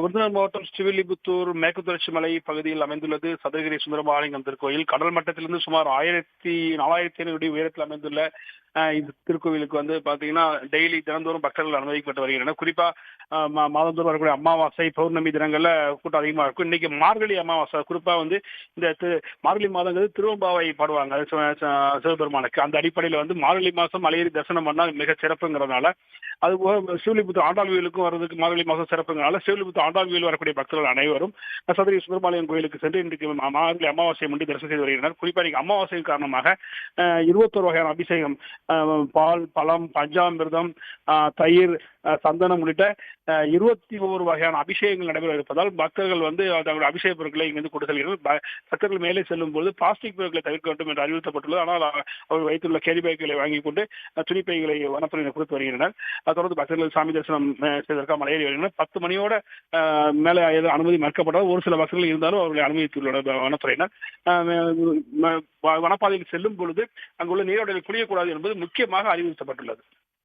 விருதுநகர் மாவட்டம் ஸ்ரீவில்லிபுத்தூர் மேற்கு தொடர்ச்சி மலை பகுதியில் அமைந்துள்ளது சதுரகிரி சுந்தரபாலிங்கம் திருக்கோயில். கடல் மட்டத்திலிருந்து சுமார் 4500 அடி உயரத்தில் அமைந்துள்ள இந்த திருக்கோவிலுக்கு வந்து பாத்தீங்கன்னா டெய்லி தினந்தோறும் பக்தர்கள் அனுமதிக்கப்பட்டு வருகின்றனர். குறிப்பா மாதந்தோறும் வரக்கூடிய அமாவாசை பௌர்ணமி தினங்கள்ல கூட்டம் அதிகமா இருக்கும். இன்னைக்கு மார்கழி அமாவாசை. குறிப்பா வந்து இந்த மார்கழி மாதங்கிறது திருவம்பாவை பாடுவாங்க சிவபெருமானுக்கு. அந்த அடிப்படையில வந்து மார்கழி மாசம் மலையேறி தரிசனம் பண்ணா மிக சிறப்புங்கிறதுனால, அதுபோக ஸ்ரீவில்லிபுத்தூர் ஆண்டாள் கோயிலுக்கும் வர்றதுக்கு மார்கழி மாதம் சிறப்புங்கிறனால ஸ்ரீவில்லிபுத்தூர் ஆண்டாள் கோயில் வரக்கூடிய பக்தர்கள் அனைவரும் சதுரகிரி சுந்தரபாளையம் கோயிலுக்கு சென்று இன்றைக்கு மார்கழி அமாவாசையை முன்னிட்டு தரிசனம் செய்து வருகின்றனர். குறிப்பா இன்னைக்கு அமாவாசையின் காரணமாக 21 வகையான அபிஷேகம், பால், பழம், பஞ்சாமிர்தம், தயிர், சந்தனம் உள்ளிட்ட 21 வகையான அபிஷேகங்கள் நடைபெற இருப்பதால் பக்தர்கள் வந்து தங்களுடைய அபிஷேக பொருட்களை இங்கிருந்து கொண்டு செல்கிறார்கள். பக்தர்கள் மேலே செல்லும் போது பிளாஸ்டிக் பொருட்களை தவிர்க்க வேண்டும் என்று அறிவுறுத்தப்பட்டுள்ளது. ஆனால் அவர்கள் வைத்துள்ள கேரி பேக்குகளை வாங்கிக் கொண்டு துணிப்பைகளை வனத்துறையினர் கொடுத்து வருகின்றனர். தொடர்ந்து பக்தர்கள் சாமி தரிசனம் செய்வதற்காக மலையேறி வருகின்றனர். 10 மணியோட மேலே அனுமதி மறுக்கப்பட்டது. ஒரு சில பக்தர்கள் இருந்தாலும் அவர்களை அனுமதித்துள்ள வனத்துறையினர் வனப்பாதையில் செல்லும் பொழுது அங்குள்ள நீரோடையில் குளியக்கூடாது என்பது முக்கியமாக அறிவுறுத்தப்பட்டுள்ளது.